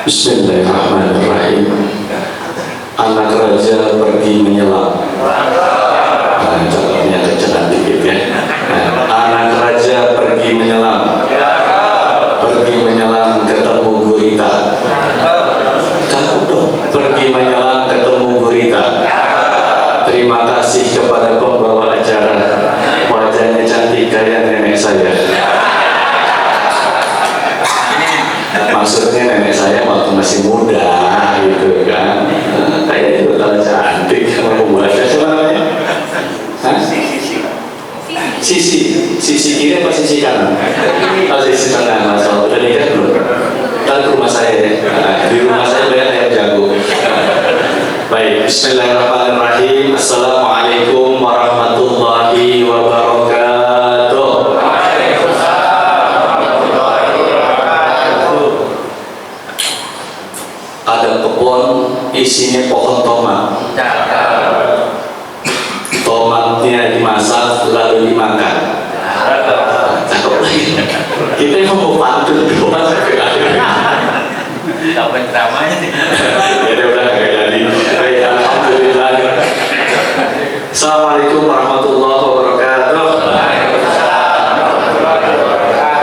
Bismillahirrahmanirrahim. Anak raja pergi menyelam. Nah, contohnya kecelakaan dikit ya. Anak raja pergi menyelam. Pergi menyelam ketemu gurita. Cakep dong. Pergi menyelam ketemu gurita. Terima kasih kepada pembawa acara. Wajahnya cantik kayak nenek saya. Maksudnya nenek saya waktu masih muda gitu kan. Kayaknya juga cantik sama pembaca. Siapa namanya? Hah? Sisi kiri apa sisi kanan? Oh, sisi kanan. Mas Allah udah nikah belum? Ntar ke rumah saya ya. Di rumah saya banyak ayam jago. Baik, bismillahirrahmanirrahim. Assalamualaikum warahmatullahi wabarakatuh. Ada kebun isinya pohon tomat. Tomatnya dimasak lalu dimakan. Cakep lagi. Kita mau pantun doang. Apa ceramahnya sih? Ya udah nggak jadi. Baik, alhamdulillah. Assalamualaikum warahmatullahi wabarakatuh.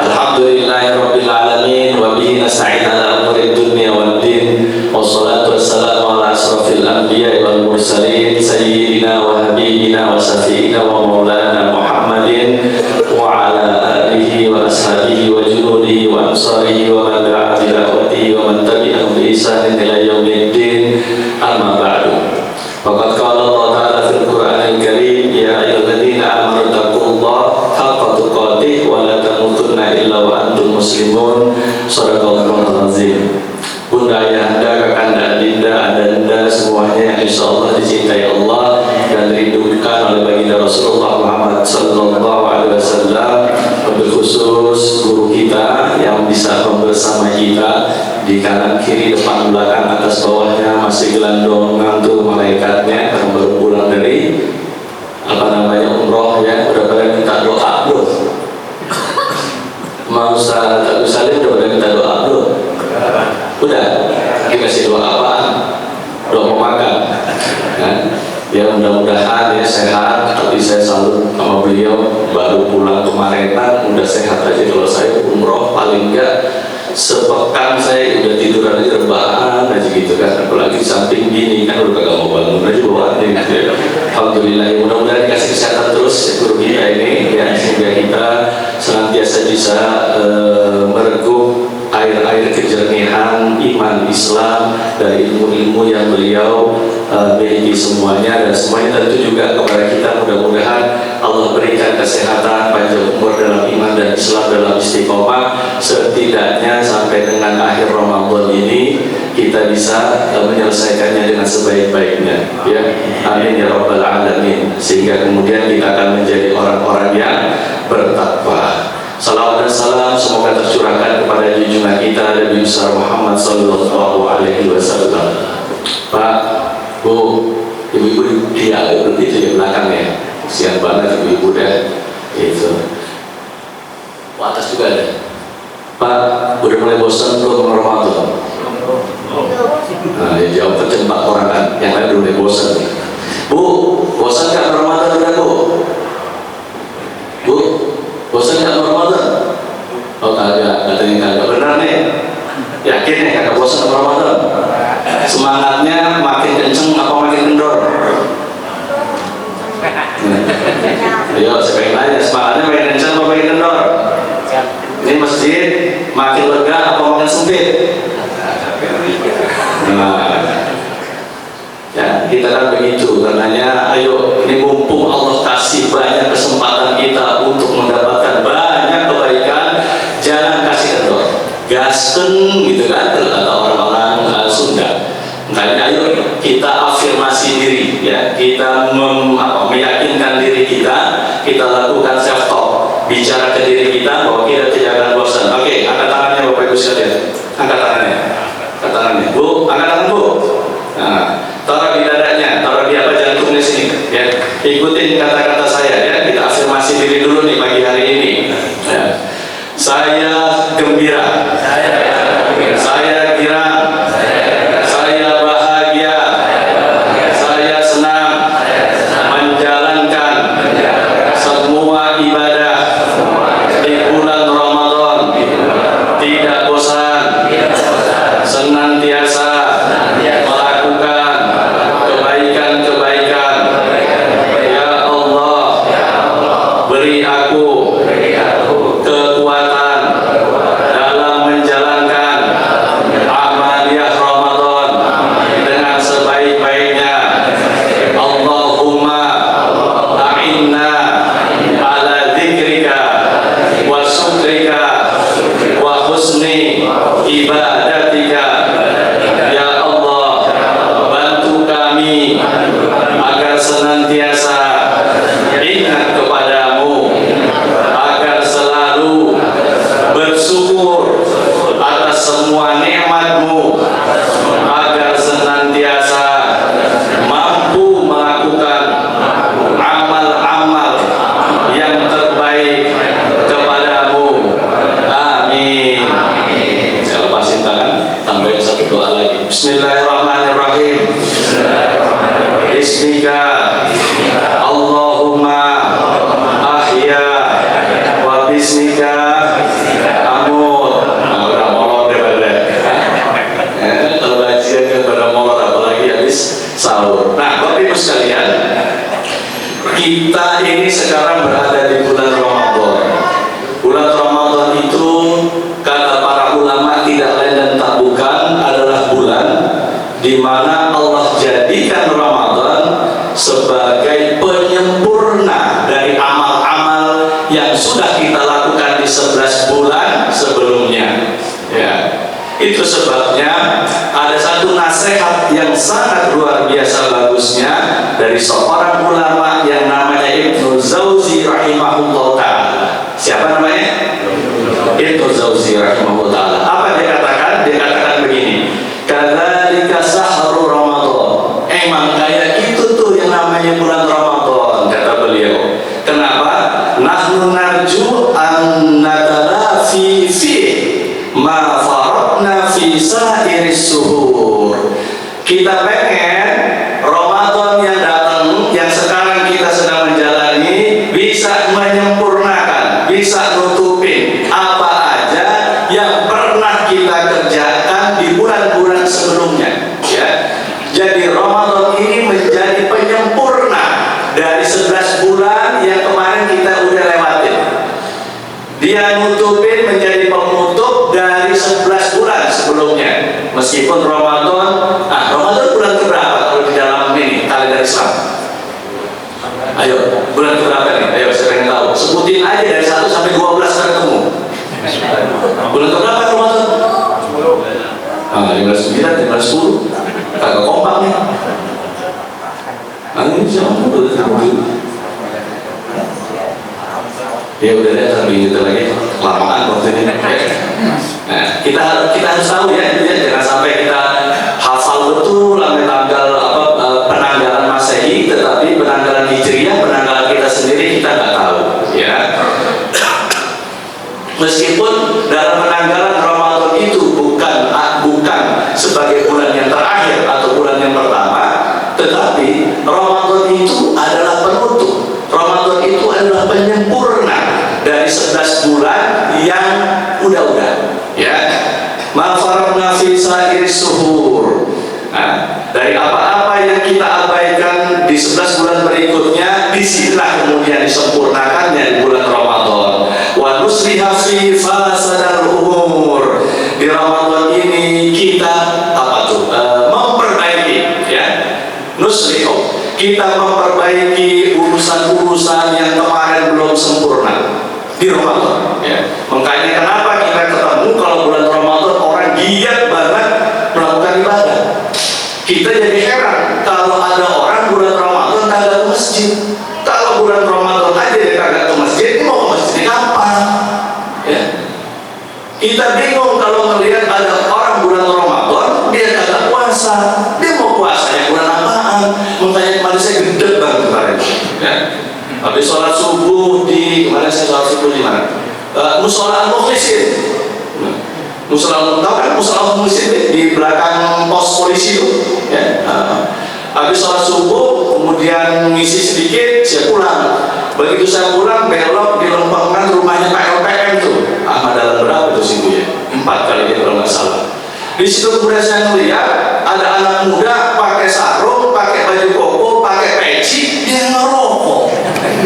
Alhamdulillahirabbil alamin wa bihi nasta'in ala umuri dunya waddin. Wassalatu wassalamu ala asrofil anbiya'i wal mursalin sayyidina wa habibina wa syafi'ina wa maulana Muhammadin wa ala alihi wa ashabihi wa junudihi wa ansarihi wa man da'a bi da'watihi wa man tabi'ahum bi ihsanin ila yaumiddin. Amma ba'du. Faqad qala Allah ta'ala fil Qur'anil Karim, ya ayyuhalladzina amanu taqullaha haqqa tuqatih wa la tamutunna illa wa antum muslimun. Shadaqallahul azim. Bunda, ayahanda, kakanda, adinda, adanda, semuanya yang insya Allah dicintai Allah dan dirindukan oleh baginda Rasulullah Muhammad Sallallahu Alaihi Wasallam. Wabil khusus guru kita yang bisa bersama kita di kanan kiri depan belakang atas bawahnya masih gelandongan tuh malaikatnya yang baru pulang dari umroh ya. Udah pada minta doa belum? Mau Ustaz Salim udah pada minta doa belum? Udah, dikasih doa apaan? Doa mau makan kan? Ya mudah-mudahan ya sehat. Tapi saya salut sama beliau, baru pulang kemarinan udah sehat aja. Kalau saya umroh paling enggak sepekan saya udah tiduran aja rebahan aja gitu kan. Apalagi samping gini kan udah kagak mau bangun aja bawaannya gitu ya. Alhamdulillah, mudah-mudahan dikasih kesehatan terus ya guru kita ini ya, sehingga kita senantiasa bisa meregup air-air kejernihan iman Islam dari ilmu-ilmu yang beliau miliki semuanya. Dan semuanya tentu juga kepada kita, mudah-mudahan Allah berikan kesehatan, panjang umur dalam iman dan Islam, dalam istiqomah, setidaknya sampai dengan akhir Ramadan ini kita bisa menyelesaikannya dengan sebaik-baiknya ya. Amin ya rabbal alamin. Sehingga kemudian kita akan menjadi orang-orang yang bertakwa. Salawat dan salam semoga tercurahkan kepada junjungan kita Nabi besar Muhammad Sallallahu Alaihi Wasallam. Pak, Bu, ibu-ibu dia itu di belakang ya. Sian banget ibu-ibu deh. Itu. Atas juga ada. Pak, udah mulai bosan belum Ramadan? Nah, ya jawab kecempak orang kan. Yang lain udah mulai bosan. Bu, bosan kan Ramadan udah Bu? Bu, bosan nggak Ramadan? Oh kagak, katanya kagak. Benar nih? Yakin nih kagak bosan sama Ramadan? Semangatnya makin kenceng apa makin kendor? Ayo, saya pengen nanya, semangatnya makin kenceng apa makin kendor? Ini masjid makin lega apa makin sempit? Nah, ya kita kan begitu. Karenanya, ayo, ini mumpung Allah kasih banyak kesempatan kita untuk mendapatkan banyak kebaikan, jangan kasih kendor, gasken gitu kan, kata orang-orang Sunda. Makanya ayo kita afirmasi diri ya, kita meyakinkan diri kita lakukan self talk, bicara ke diri kita bahwa kita tidak akan bosan. Oke, angkat tangannya Bapak Ibu sekalian, angkat tangannya, Bu, angkat tangan Bu. Nah, taruh di dadanya, taruh di jantungnya sini ya. Ikutin kata-kata saya ya, kita afirmasi diri dulu nih pagi hari ini ya. Saya gembira, saya girang, aku kekuatan dalam menjalankan amaliyah Ramadan dengan sebaik-baiknya. Allahumma a'inna ala dzikrika wa syukrika wa husni ibadatika. Ya Allah, bantu kami agar senantiasa ingat kepadamu, agar selalu bersyukur atas semua nikmat-Mu, agar senantiasa mampu melakukan amal-amal yang terbaik kepadamu. Amin. Saya lepasin tangan, tambahin satu doa lagi. Bismillahirrahmanirrahim. Bismika Allahumma ahya wa bismika amut. Udah molor daripada kalau bajian kan pada molor, apalagi habis sahur. Nah, Bapak Ibu sekalian, kita ini sekarang berada di bulan Ramadan. Bulan Ramadan itu kata para ulama tidak lain dan tak bukan adalah bulan di mana Allah jadikan Ramadan sebagai penyempurna dari amal-amal yang sudah kita lakukan di 11 bulan sebelumnya. Ya, itu sebabnya ada satu nasihat yang sangat luar biasa bagusnya dari seorang ulama yang namanya Ibnu Jauzi rahimahullah ta'ala. Siapa namanya? Ibnu Jauzi rahimahullah ta'ala. Apa dia katakan? Dia katakan begini, kadzalika sahru Ramadan. Emang kayak itu tuh yang namanya bulan Ramadan, kata beliau. Kenapa? Nahnu narju an natalafi fi ma faradna fi sa'iris suhur. Kita pengen Ramadan yang datang, yang sekarang kita sedang menjalani, bisa menyempurnakan, bisa nutupin apa aja yang pernah kita kerjakan di bulan-bulan sebelumnya. Ya, jadi Ramadan ini menjadi penyempurna dari 11 bulan yang kemarin kita udah lewatin. Dia nutupin, menjadi penutup dari 11 bulan sebelumnya. Meskipun Ramadan, Ramadan bulan keberapa kalau di dalam ini kalender Islam? Ayo, bulan keberapa nih? Ayo, saya pengen tahu. Sebutin aja dari 1 sampai 12 ketemu. Bulan keberapa Ramadan? 15, 9, 15, 10. Kagak kompak nih. Ini siapa udah terbunuh? Ya udah deh, tapi gitu lagi kelamaan waktu ini. Nah, kita harus tahu ya, jangan sampai kita hafal betul sampai tanggal penanggalan Masehi, tetapi penanggalan Hijriah, penanggalan kita sendiri kita nggak tahu. Ya, meskipun dalam penanggalan Ramadan itu bukan sebagai bulan yang terakhir atau bulan yang pertama, tetapi Ramadan itu adalah penutup. Ramadan itu adalah penyempurna dari 11 bulan yang udah-udah. Ya, ma faradna fi sa'iris suhur. Nah, dari apa-apa yang kita abaikan di 11 bulan berikutnya, disinilah kemudian disempurnakannya di bulan Ramadan. Wa nusliha fi fasadar umur. Di Ramadan ini kita memperbaiki, ya, nusliho, kita memperbaiki urusan-urusan yang kemarin belum sempurna di Ramadan. Ya, makanya kenapa kita ketemu kalau bulan Ramadan orang giat banget melakukan ibadah. Kita jadi heran kalau ada orang bulan Ramadan kagak ke masjid. Kalau bulan Ramadan aja dia kagak ke masjid, mau ke masjid kapan? Ya. Kita bingung kalau melihat ada orang bulan Ramadan dia kagak puasa. Dia mau puasanya bulan apaan? Makanya kemarin saya gede banget kemarin. Ya. Habis sholat subuh di kemarin saya sholat subuh di mana? Musola Al-Mukhlisin. Musola, tahu kan Musola Al-Mukhlisin di belakang pos polisi itu. Ya. Habis sholat subuh kemudian ngisi sedikit, saya pulang. Begitu saya pulang belok di lempengan rumahnya Pak LPM tuh. Ahmad Dahlan berapa itu sih ya? 4 kali dia kalau nggak salah. Di situ kemudian saya melihat ada anak muda pakai sarung, pakai baju koko, pakai peci, dia ngerokok.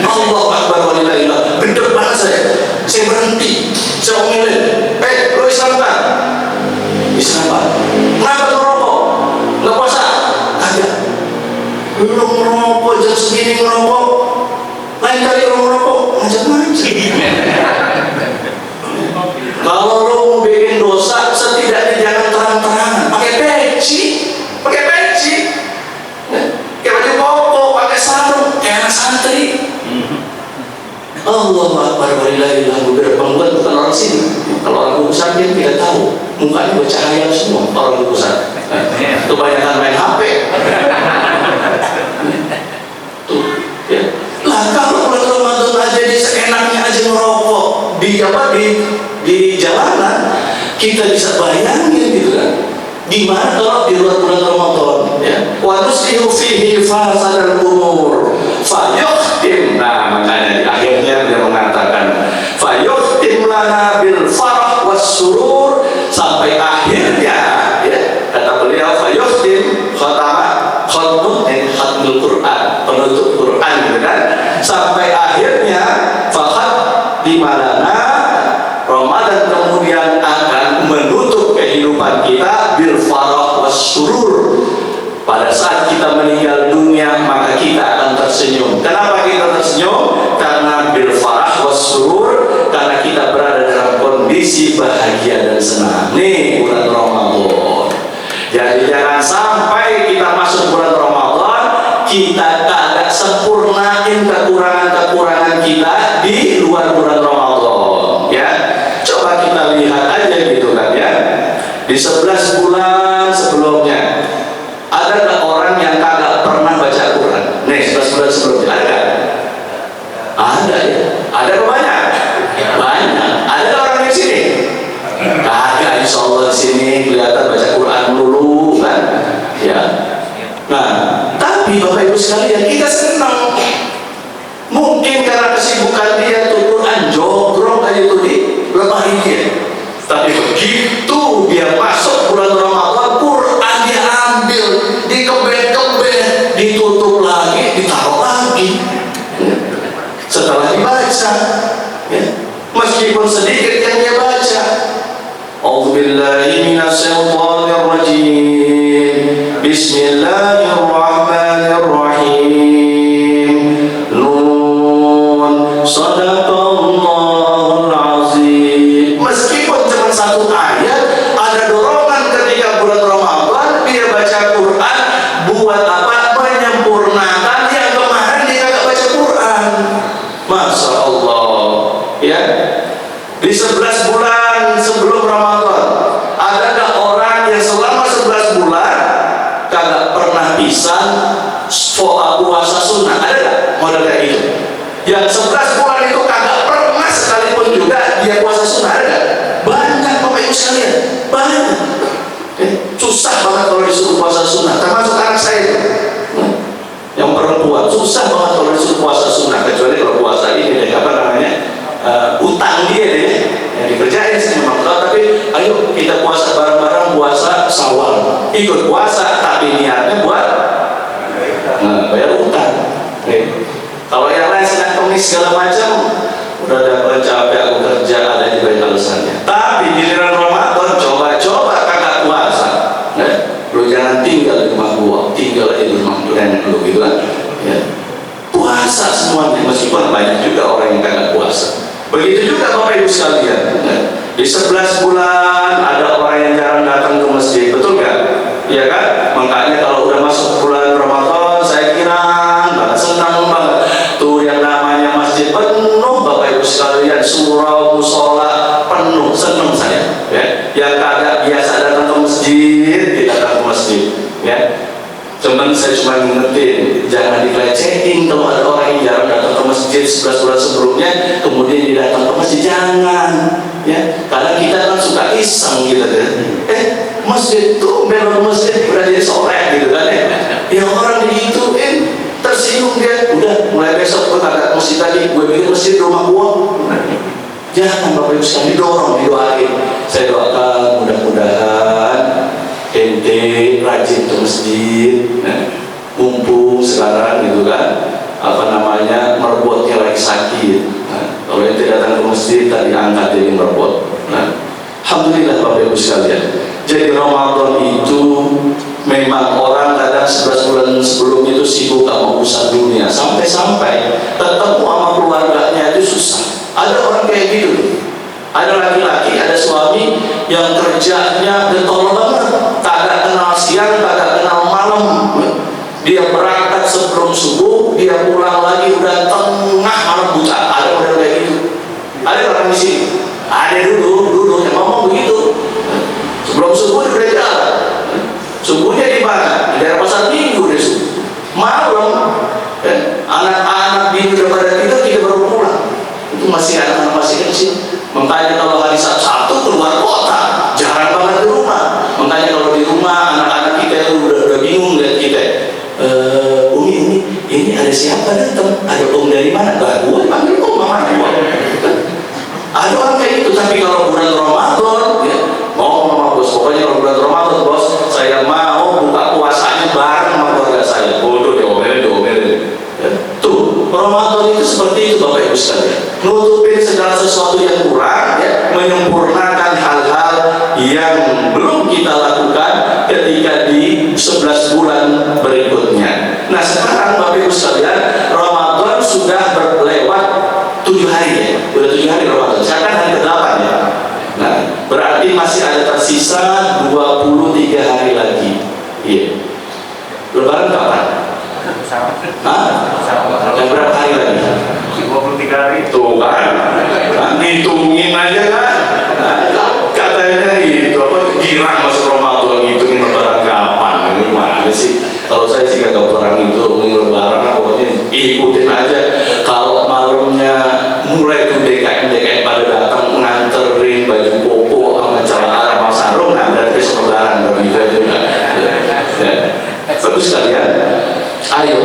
Allah Akbar walillahillah, gede Alhamdulillah berpengalaman bukan orang sini. Kalau orang Kukusan dia tidak tahu, mukanya bercahaya semua orang Kukusan. Kebanyakan main HP. Tuh, ya. Lah kalau bulan Ramadan aja di seenaknya aja ngerokok di jalanan, kita bisa bayangin gitu kan. Gimana kalau di luar bulan Ramadan, ya? Wa nuslihu fihi fasadal umur. Fayuhtim. Nah, makanya di akhirnya dia mengatakan fayuhtim lana bil farah was surur, sampai akhirnya, ya, kata beliau fayuhtim khatmul Quran, penutup Quran gitu kan, sampai akhirnya fakhat dimalana Ramadan kemudian akan menutup kehidupan kita bil farah was surur. Pada saat kita meninggal dunia, maka kita akan tersenyum. Kenapa kita tersenyum? Karena bil farah was surur, karena kita berada dalam kondisi bahagia dan senang. Nih bulan Ramadan. Jadi jangan sampai kita masuk bulan Ramadan, kita kagak sempurnain kekurangan-kekurangan kita di luar bulan Ramadan. Ya, coba kita lihat aja gitu kan ya. Di 11 bulan sebelumnya, ada nggak orang yang kagak pernah baca Quran? Nih, 11 bulan sebelumnya ada nggak? Ada ya. Ada banyak? Banyak. Ada orang di sini? Kagak, insya Allah di sini kelihatan baca Quran dulu kan? Ya. Nah, tapi Bapak Ibu sekalian, kita senang. Mungkin karena kesibukan dia tuh Quran jogrok aja tuh di lemari dia. Tapi begitu dia masuk bulan Ramadan, Quran dia ambil, dikebet-kebet, ditutup lagi, ditaruh lagi. Setelah dibaca, ya, meskipun sedikit yang dia baca. A'udzubillahi minasyaitonirrajim. Bismillahirrahmanirrahim. Nun, sadaqallahul azim. Meskipun cuma satu ayat, ada dorongan ketika bulan Ramadan dia baca Quran. Buat apa? Menyempurnakan yang kemarin dia kagak baca Quran. Masya Allah, ya. Di 11 bulan sebelum Ramadan, adakah orang yang selama 11 bulan kagak pernah pisan puasa sunnah? Ada nggak model kayak gitu? Yang 11 bulan itu kagak pernah sekalipun juga dia puasa sunnah, ada nggak? Banyak Bapak Ibu sekalian, banyak. Susah banget kalau disuruh puasa sunnah, termasuk anak saya itu. Yang perempuan susah banget kalau disuruh puasa sunnah, kecuali kalau puasa ini deh, apa namanya, utang dia deh yang dikerjain sih memang. Tapi ayo kita puasa bareng-bareng, puasa Syawal, ikut puasa tapi niatnya buat bayar utang. Kalau yang lain senang kemis segala macam, udah dapat capek aku kerja, ada juga yang alasannya. Tapi giliran Ramadan coba kagak puasa, lu jangan tinggal di rumah gua, tinggal aja di rumah nenek lu gitu kan, ya. Puasa semuanya, meskipun banyak juga orang yang kagak puasa. Begitu juga Bapak Ibu sekalian, ya. Di 11 bulan ada orang yang jarang datang ke masjid, betul nggak? Ya kan? Makanya kalau udah masuk bulan Ramadan, saya kira banget, senang banget. Tuh yang namanya masjid penuh Bapak Ibu sekalian, surau, musola penuh, senang saya. Ya. Yang kagak biasa datang ke masjid, kita datang ke masjid. Ya. Cuman saya cuma ngingetin, jangan dilecehin kalau ada orang yang jarang datang ke masjid 11 bulan sebelumnya, kemudian dia datang ke masjid, jangan. Ya, karena kita kan suka iseng gitu kan. Masjid tuh memang masjid udah jadi soleh gitu kan ya. Yang orang digituin tersinggung dia, udah mulai besok gue kagak masjid lagi, gue bikin masjid di rumah gua. Jangan Bapak Ibu sekalian, didorong, didoain. Saya doakan mudah-mudahan ente rajin ke masjid, mumpung sekarang gitu kan, apa namanya, merbotnya lagi sakit. Kalau ente datang ke masjid tadi angkat jadi merbot. Alhamdulillah Bapak Ibu sekalian. Jadi Ramadan itu memang orang kadang 11 bulan sebelum itu sibuk sama urusan dunia, sampai-sampai ketemu sama keluarganya itu susah. Ada orang kayak gitu. Ada laki-laki, ada suami yang kerjanya getol banget, kagak kenal siang, kagak kenal malam. Dia berangkat sebelum subuh, dia pulang lagi udah tengah malam buta. Ada model kayak gitu. Ada datang di sini. Ada dulu yang ngomong begitu. Sebelum subuh udah jalan. Subuhnya di mana? Di daerah pasar Minggu deh. Malam, anak-anak di daripada kita baru pulang. Itu masih anak-anak masih kecil. Makanya kalau hari Sabtu keluar kota, jarang banget di rumah. Makanya kalau di rumah anak-anak kita udah bingung lihat kita. Umi, ini ada siapa datang? Ada om dari mana? Gua panggil om mana? Ada orang kayak gitu. Tapi kalau bulan Ramadan, ya, ngomong bos, pokoknya kalau bulan Ramadan bos, saya mau buka puasanya bareng sama keluarga saya. Bodoh diomelin. Ya. Tuh, Ramadan itu seperti itu Bapak Ibu sekalian. Nutupin segala sesuatu yang kurang, ya, menyempurnakan hal-hal yang belum kita lakukan ketika di 11 bulan berikutnya. Nah sekarang Bapak Ibu sekalian, Ramadan sudah berlewat 7 hari ya. Udah 7 hari Ramadan. Sekarang hari ke-8 ya. Nah, berarti masih ada tersisa 23 hari lagi. Iya. Lebaran kapan? Hah? Yang berapa hari lagi? 23 hari. Tuh kan? Hitungin aja kan? Katanya itu apa? Girang masuk Ramadan ngitungin lebaran kapan? Ini mana sih? Kalau saya sih kagak pernah ngitungin lebaran, pokoknya ikutin aja. Kalau malamnya mulai tuh DKM pada datang nganterin baju koko sama celana sama sarung, nah berarti lebaran begitu aja. Ya. Bagus sekalian. Ayo,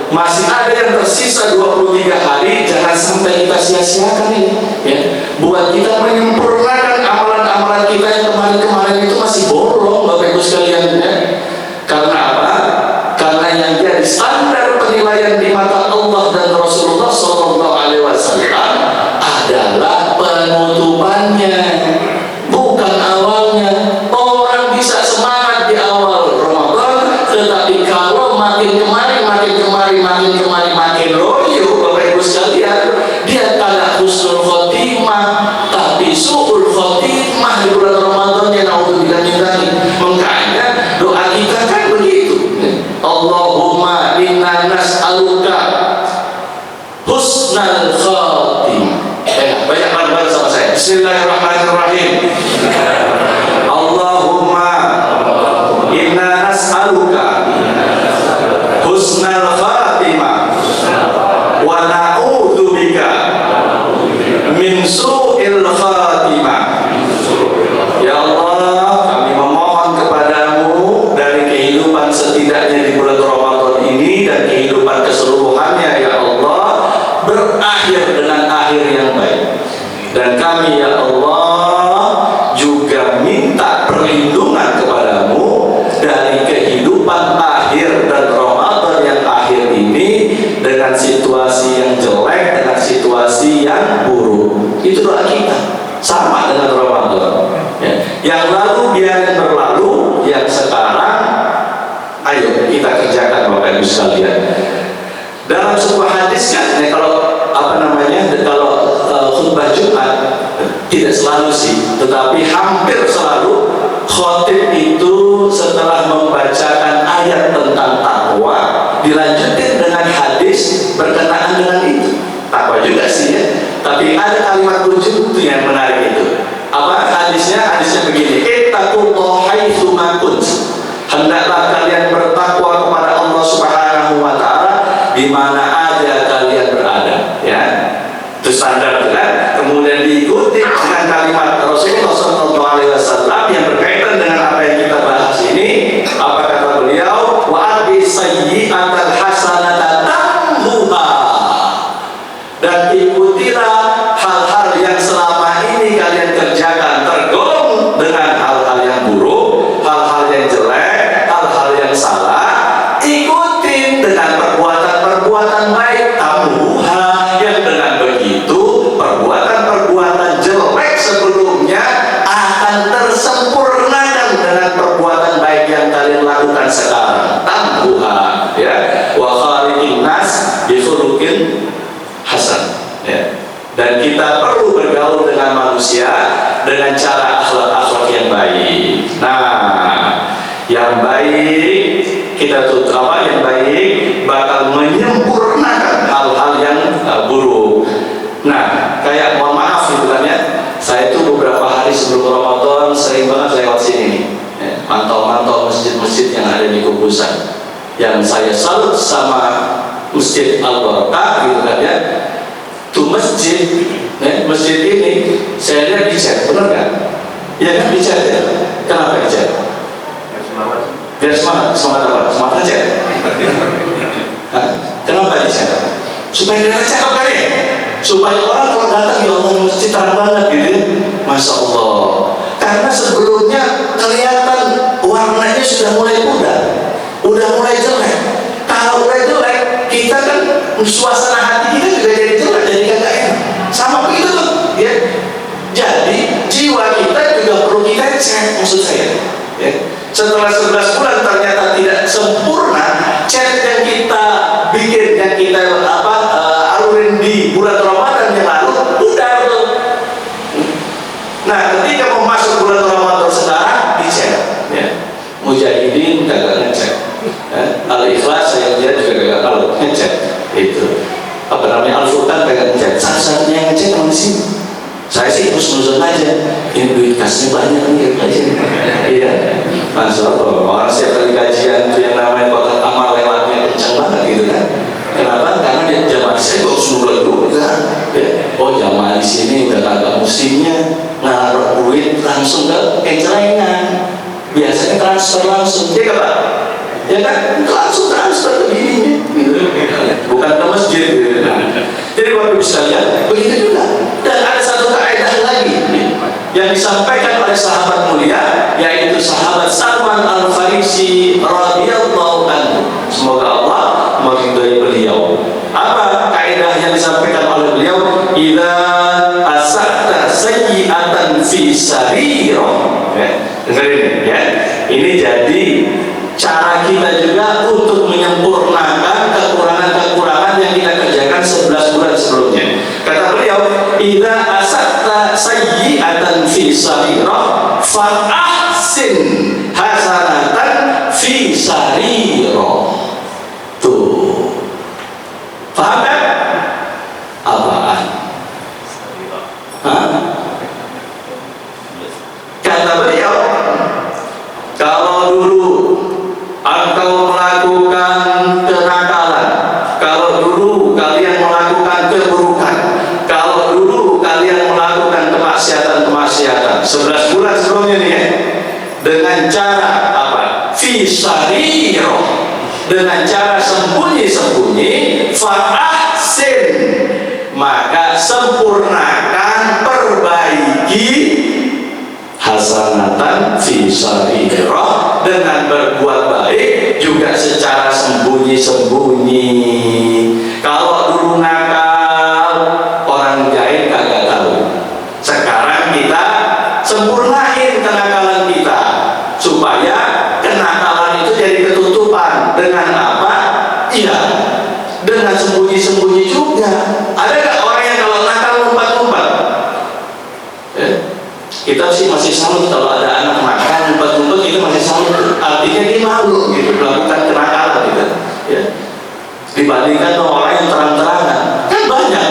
masih ada yang tersisa 23 hari, jangan sampai kita sia-siakan ini. Ya. Buat kita menyempurnakan amalan-amalan kita yang kemarin-kemarin itu masih bolong, Bapak Ibu sekalian. Ya. Karena apa? Karena yang jadi standar penilaian di mata Allah dan Rasulullah SAW adalah penutupannya, bukan awalnya. Orang bisa semangat di awal Ramadan, tetapi kalau makin kemari makin loyo, Bapak Ibu sekalian, dia kada husnul khotimah, tapi su'ul khotimah di bulan Ramadan yang naudzubillah min dzalik. Makanya doa kita kan begitu. Allahumma inna nas'aluka husnal khotimah. Banyak bareng sama saya. Bismillahirrahmanirrahim. Allahumma inna nas'aluka husnal khotimah wa na'udzubika min su'il khotimah. Ya Allah, kami memohon kepadamu dari kehidupan setidaknya di bulan Ramadan ini dan kehidupan keseluruhannya, ya Allah, berakhir dengan akhir yang baik. Dan kami, ya Allah, juga minta perlindungan kepadamu dari kehidupan akhir dan Ramadan yang akhir ini dengan situasi yang jelek, dengan situasi yang buruk. Itu doa kita, sama dengan Ramadan. Ya. Yang lalu biarin berlalu, yang sekarang ayo kita kerjakan Bapak Ibu sekalian. Dalam sebuah hadis kan, ya, kalau khutbah Jumat tidak selalu sih, tetapi hampir selalu khotib itu setelah membacakan ayat tentang takwa dilanjutin dengan hadis berkenaan dengan itu. Takwa juga sih ya, tapi ada kalimat kunci itu yang menarik itu. Apa hadisnya? Hadisnya begini: ittaqullaha haitsu ma kuntum. Hendaklah kalian bertakwa kepada Allah Subhanahu wa taala di mana aja kalian berada, ya. Itu standar kan. Kemudian diikuti dengan kalimat Rasulullah SAW yang berkaitan dengan apa yang kita bahas ini. Apa kata beliau? Wa ati sayyi'atal hasanata tamhuha. Dan ikutilah hal-hal yang selama ini kalian kerjakan tergolong dengan hal-hal yang buruk, hal-hal yang jelek, hal-hal yang salah. Ikutin dengan perbuatan-perbuatan baik, tamhuha, yang dengan begitu perbuatan-perbuatan jelek sebelumnya akan tersempurnakan dengan perbuatan baik yang kalian lakukan sekarang. Tamhuha, ya. Wa khaliqin nas bi khuluqin hasan, ya. Dan kita perlu bergaul dengan manusia dengan cara akhlak-akhlak yang baik. Nah, yang baik kita tutup apa? Yang baik bakal menyempurnakan hal-hal yang buruk. Nah, kayak mohon maaf gitu kan ya, masjid yang ada di Kubusan. Yang saya salut sama Masjid Al-Barakah gitu kan ya, tuh masjid ini saya lihat dicat, benar kan? Ya kan dicat ya. Kenapa dicat? Biar semangat apa? Semangat aja. Kenapa dicat? Supaya dia cakep kan ya? Supaya orang kalau datang, ya Allah masjid terang banget gitu ya. Masya Allah. Karena sebelumnya kelihatan warnanya sudah mulai pudar, udah mulai jelek. Kalau udah jelek, kita kan suasana hati kita juga jadi jelek, jadi kagak enak. Sama begitu tuh, ya. Jadi jiwa kita juga perlu kita cek, maksud saya. Ya. Setelah 11 bulan ternyata tidak sempurna, cek yang kita bikin, yang kita alurin di bulan Ramadan yang lalu, udah tuh. Nah, ketika mau masuk bulan Ramadan sekarang, dicek. Ya. Mujahidin kagak ngecek. Al-Ikhlas saya lihat juga kagak kalau ngecek. Itu apa namanya, Al-Furqan kagak ngecek. Satu-satunya yang ngecek mana sih? Saya sih husnuzon aja. Ini duit kasnya banyak nih aja. Iya. Masya Allah. Orang setiap kali kajian itu yang namanya kotak amal lewatnya kencang banget gitu kan. Kenapa? Karena dia jamaah saya kok suruh dulu kan. Ya. Oh jamaah di sini udah kagak musimnya naruh duit langsung ke kencelengan. Biasanya transfer langsung, ya kan Pak? Ya kan? Langsung transfer ke bininya gitu. Bukan ke masjid gitu. Jadi Bapak Ibu sekalian, begitu juga. Dan ada satu kaidah lagi yang disampaikan oleh sahabat mulia, yaitu sahabat Salman Al-Farisi radhiyallahu anhu. Semoga Allah meridhai beliau. Apa kaidah yang disampaikan oleh beliau? Idza asa'ta sayyi'atan fi sarirah. Dengerin ya. Ini jadi cara kita juga untuk menyempurnakan kekurangan-kekurangan yang kita kerjakan 11 bulan sebelumnya. Kata beliau, idza asa'ta sayyi'atan fi sarirah fa ahsin hasanatan fi sarirah. Tuh. Paham kan? Apaan? Hah? Kata beliau, kalau dulu engkau melakukan kenakalan, kalau dulu kalian melakukan keburukan, kalau dulu kalian melakukan kemaksiatan 11 bulan sebelumnya nih ya, dengan cara apa? Fisariro, dengan cara sembunyi-sembunyi, fa'ahsin, maka sempurnakan, perbaiki hasanatan fi sarirah, dengan berbuat baik juga secara sembunyi-sembunyi. Kalau dulu nakal, orang jahil kagak tahu. Sekarang kita sempurnain kenakalan kita supaya kenakalan itu jadi ketutupan. Dengan apa? Iya, dengan sembunyi-sembunyi juga. Ada gak orang yang kalau nakal ngumpet-ngumpet? Kita sih masih salut kalau ada anak makan ngumpet-ngumpet, itu masih salut. Artinya dia malu gitu melakukan kenakalan gitu. Ya. Dibandingkan orang yang terang-terangan, kan banyak.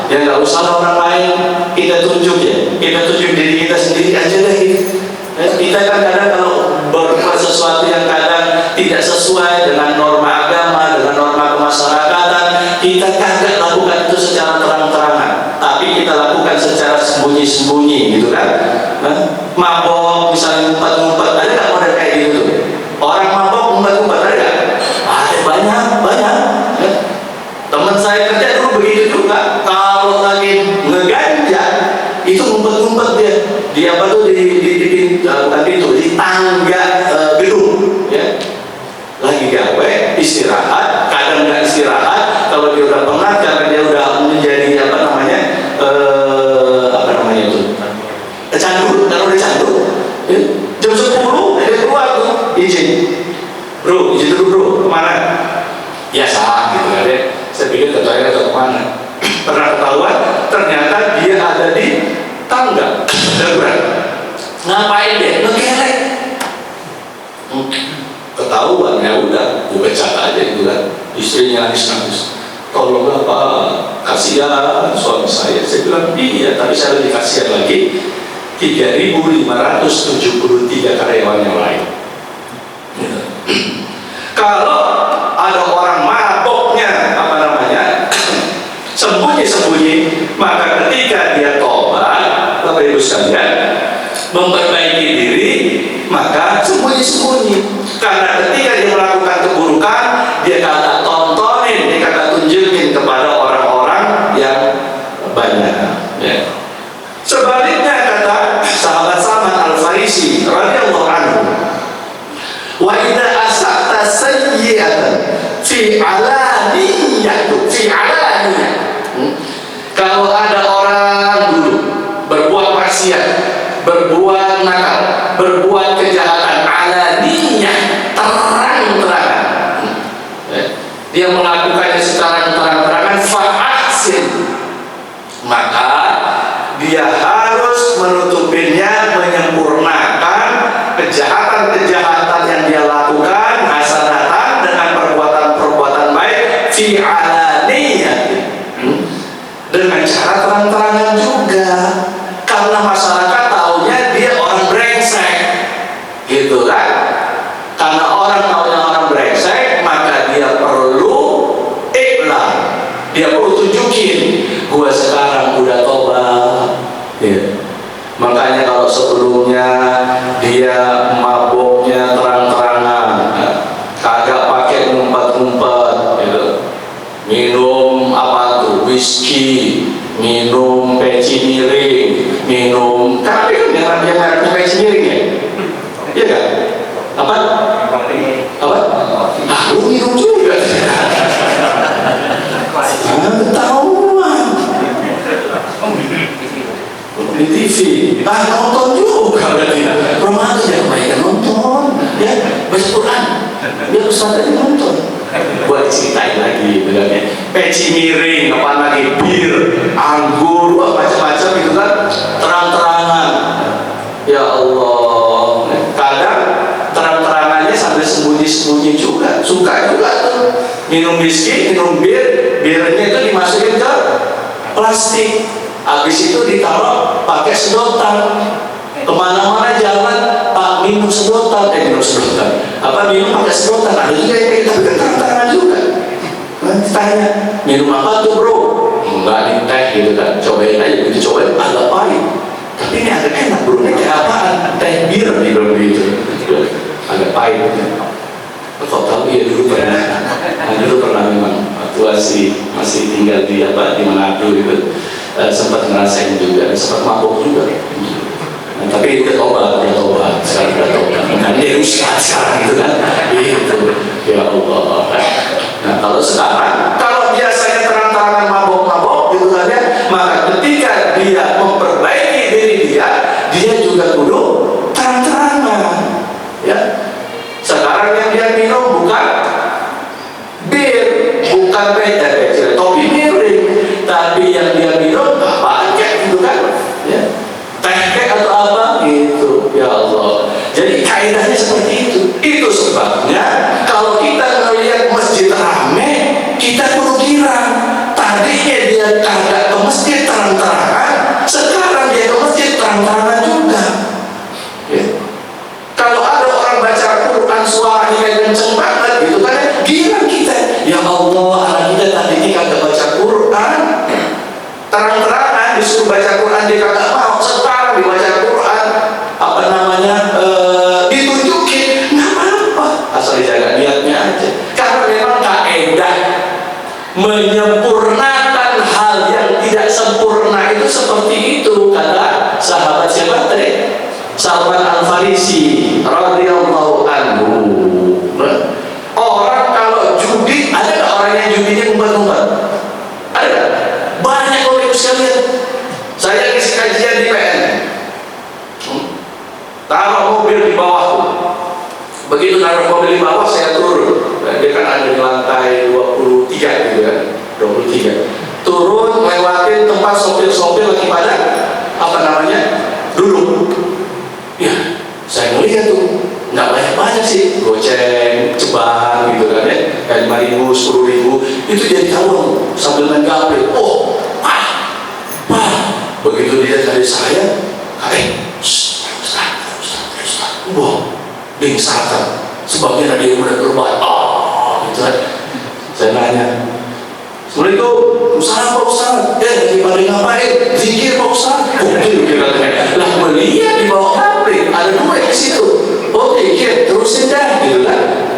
Ya nggak usah orang lain kita tunjuk ya. Kita tunjuk diri kita sendiri aja deh. Gitu. Kita kan kadang kalau berbuat sesuatu yang kadang tidak sesuai dengan norma agama, dengan norma kemasyarakatan, kita kagak lakukan itu secara terang-terangan, tapi kita lakukan secara sembunyi-sembunyi gitu kan. Mabok misalnya ngumpet-ngumpet, ada nggak model kayak gitu? Orang mabok ngumpet-ngumpet ada nggak? Ada, banyak. Teman saya kerja dulu begitu juga. Kalau lagi ngeganja itu ngumpet-ngumpet dia apa tuh di tangga gedung ya. Lagi gawe istirahat, kadang nggak istirahat. Kalau dia udah penat karena dia udah menjadi apa namanya itu candu, kalau udah candu ya, jam 10 dia keluar tuh izin dulu bro, kemana? Biasa gitu kan ya. Saya pikir ke toilet atau kemana. Pernah ketahuan ternyata dia ada di tangga darurat. Ngapain dia? Ngegelek. Ketahuan, ya udah, gue pecat aja gitu kan. Istrinya nangis-nangis. Tolonglah Pak, kasihan suami saya. Saya bilang iya, tapi saya lebih kasihan lagi 3.573 karyawan yang lain. Kalau ada orang maboknya sembunyi-sembunyi, maka ketika dia tobat, Bapak Ibu sekalian, memperbaiki diri, maka sembunyi-sembunyi. Karena ketika dia melakukan keburukan, dia kagak tontonin, dia kagak tunjukin kepada orang-orang yang banyak. Ya. Sebaliknya kata sahabat Salman Al-Farisi radhiyallahu anhu, wa idza asaqta sayyi'atan fi alaniyah, kalau ada orang dulu berbuat maksiat, berbuat nakal, berbuat kejahatan alaniyah, terang-terangan, dia melakukannya secara terang-terangan, fa'ahsin, maka dia harus menutupinya, menyempurnakan kejahatan-kejahatan yang dia lakukan, hasanatan, dengan perbuatan-perbuatan baik, fi alaniyah, dengan cara terang-terangan juga. Karena masyarakat taunya dia orang brengsek, gitu kan? Karena orang taunya orang brengsek, maka dia perlu iklan, dia perlu tunjukin, gua sekarang udah tobat. Ya. Makanya kalau sebelumnya dia maboknya terang-terangan, kagak pakai ngumpet-ngumpet, gitu. Minum apa tuh, whisky, minum peci miring, minum, tapi kan yang mereknya peci miring ya, iya kan? Apa? Ah, lu minum juga. Ketahuan di TV, nonton juga berarti. Ramadan ya kebaikan nonton, ya baca Quran, dia ustaz aja nonton. Buat ceritain lagi, bilangnya peci miring, apa lagi, bir, anggur, macam-macam gitu kan, terang-terangan. Ya Allah, kadang terang-terangannya sambil sembunyi-sembunyi juga, suka juga tuh. Minum whisky, minum bir, birnya itu dimasukin ke plastik, habis itu ditaruh pakai sedotan, kemana-mana jalan pak minum sedotan, minum pakai sedotan. Ada juga yang kayak tapi kan terang-terangan juga. Tanya, minum apa tuh bro? Enggak, ini teh gitu kan, cobain aja, begitu cobain agak pahit, tapi ini agak enak bro, ini kayak apaan? Teh bir gitu, agak pahit. Kok tahu ya dulu pernah memang waktu masih tinggal di Manado gitu, sempat ngerasain juga, sempat mabuk juga. Nah, tapi udah tobat, sekarang udah tobat. Kan dia ustaz sekarang gitu kan, itu ya Allah. Nah kalau sekarang, kalau biasanya terang-terangan mabok gitu kan ya, maka ketika dia memperbaiki diri dia juga kudu terang-terangan. Ya, sekarang yang dia minum bukan bir, bukan topi miring, tapi yang dia minum apa kayak gitu kan, ya, teh atau apa gitu, ya Allah. Jadi kaidahnya seperti itu. Itu sebabnya kalau kita melihat masjid rame, kita perlu girang. Tadinya dia kagak ke masjid terang-terangan, sekarang dia ke masjid terang-terangan juga. Ya. Kalau ada orang baca Quran suaranya kenceng banget gitu kan, girang kita. Ya Allah, anak kita tadinya kagak baca Quran, terang-terangan disuruh baca Quran dia kagak mau, sekarang dibaca Quran ditunjukin, nggak apa-apa, asal dijaga niatnya aja. Karena memang kaidah menyempurnakan hal yang tidak sempurna itu seperti itu, kata sahabat siapa tadi? Salman Al-Farisi radhiyallahu anhu. Orang kalau judi, ada nggak orang yang judinya ngumpet-ngumpet? Ada nggak? Banyak orang sekalian. Saya ngisi kajian di PN, taruh mobil di bawahku. Begitu taruh mobil di bawah, saya turun. Nah, dia kan ada di lantai 23 gitu kan, 23. Turun, lewatin tempat sopir-sopir lagi pada duduk. Ya, saya ngelihat tuh nggak banyak sih, goceng, ceban gitu kan ya, kayak 5.000, 10.000 itu jadi tahun sambil main gaple. Oh, begitu dia dari saya, Ustaz, wah, bingsakan, sebabnya dia udah berubah. Assalamualaikum, salam Pak Ustaz. Daripada ngapain? Zikir Pak Ustaz. Oke, katanya. Lah melihat di bawah HP ada duit di situ. Oke, terusin dah, gitu kan?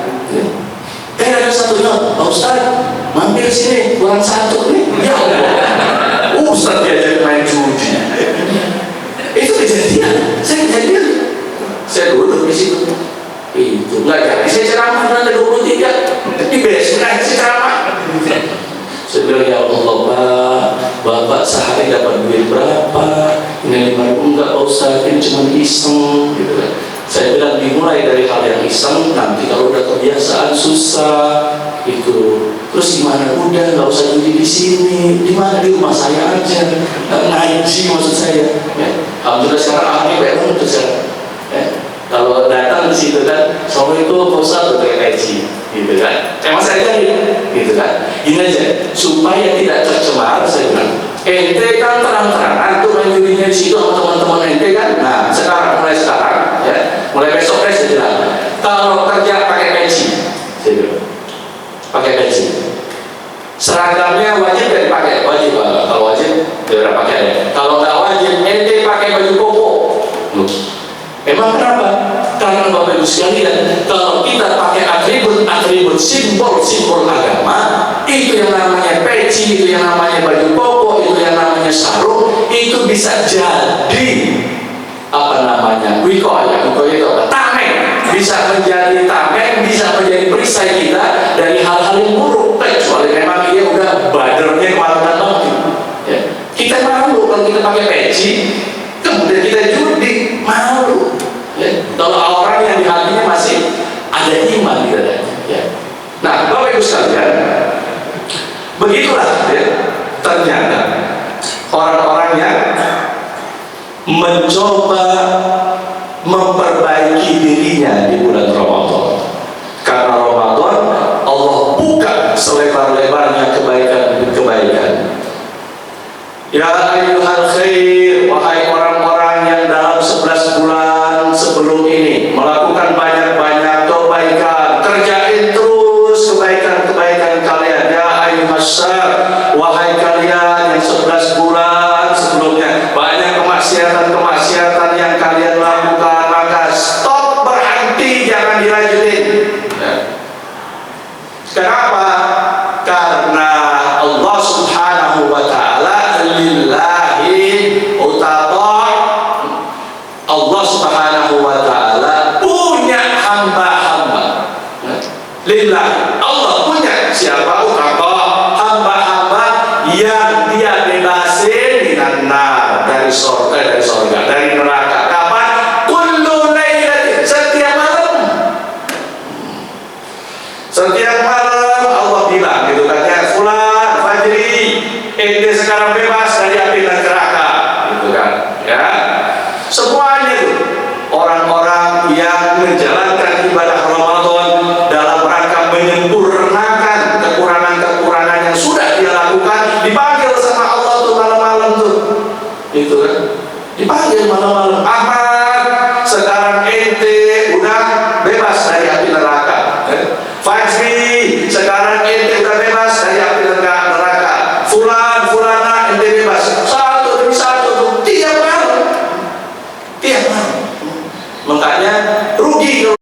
Ada satunya, Pak Ustaz, mampir sini, kurang satu nih. Ya Allah, Ustaz diajak main judi. Itu kejadian, saya duduk di situ. Itu nggak jadi saya ceramah nanti 23 di besok saya ceramah. Saya bilang, ya Allah Bapak sehari dapat duit berapa? Ini 5.000 enggak Pak Ustaz, ini cuma iseng gitu kan. Saya bilang dimulai dari hal yang iseng, nanti kalau udah kebiasaan susah itu. Terus gimana? Udah nggak usah judi di sini. Di mana? Di rumah saya aja. Ngaji maksud saya. Ya. Alhamdulillah sekarang ahli banyak banget sekarang. Ya. Kalau datang di situ kan, Assalamualaikum Pak Ustaz, udah ngaji, gitu kan? Emang saya jadi, gitu kan? Ini aja, supaya tidak tercemar, saya bilang. Ente kan terang-terangan tuh main judinya di situ sama teman-teman ente kan. Nah, mulai sekarang, ya, mulai besok saya bilang, kalau kerja pakai peci, saya bilang, pakai peci. Seragamnya wajib dan pakai wajib. Kalau wajib, dia pakai ya. Kalau nggak wajib, ente pakai baju koko. Emang kenapa? Karena Bapak Ibu sekalian, kalau kita pakai atribut simbol agama, itu yang namanya peci, itu yang namanya baju koko, itu yang namanya sarung, itu bisa jadi wiko itu apa? Tameng, bisa menjadi tameng, bisa menjadi perisai kita dari hal-hal yang buruk. Kecuali memang dia udah badernya kemana-mana banget. Ya. Kita malu kalau kita pakai peci, kemudian kita judi, malu. Ya. Kalau orang yang di hatinya masih ada iman di dadanya. Ya. Nah, Bapak Ibu sekalian, begitulah ya, ternyata orang-orang yang mencoba memperbaiki dirinya di bulan Ramadan. Karena Ramadan Allah buka selebar-lebarnya kebaikan. Ya ayyuhal khair, wahai orang-orang yang dalam 11 bulan sebelum ini melakukan banyak-banyak kebaikan, kerjain terus kebaikan-kebaikan kalian. Ya ayyuhas syar, wahai kalian yang 11 bulan sebelumnya banyak kemaksiatan yang kalian lakukan, maka stop, berhenti, jangan dilanjutin. Ya. Kenapa? Karena Allah Subhanahu wa ta'ala lillahi utata, Allah Subhanahu wa ta'ala punya hamba-hamba. Lillahi, Allah punya siapa? Utata, hamba-hamba yang dia bebasin minan dari surga, dari neraka. Kapan? Kullu lailatin, setiap malam. Setiap malam Allah bilang gitu kan, ya fulan fajri, ente sekarang bebas dari api neraka, gitu kan. Ya. Semuanya itu orang-orang yang menjalankan ibadah Ramadan dalam rangka menyempurnakan kekurangan-kekurangan yang sudah dia lakukan, dipanggil sama Allah tuh malam-malam tuh. Gitu kan. Dipanggil malam-malam, Ahmad, sekarang ente udah bebas dari api neraka. Fajri, sekarang ente udah bebas dari api neraka. Fulan, fulana, ente bebas. Satu demi satu, tiap malam. Makanya rugi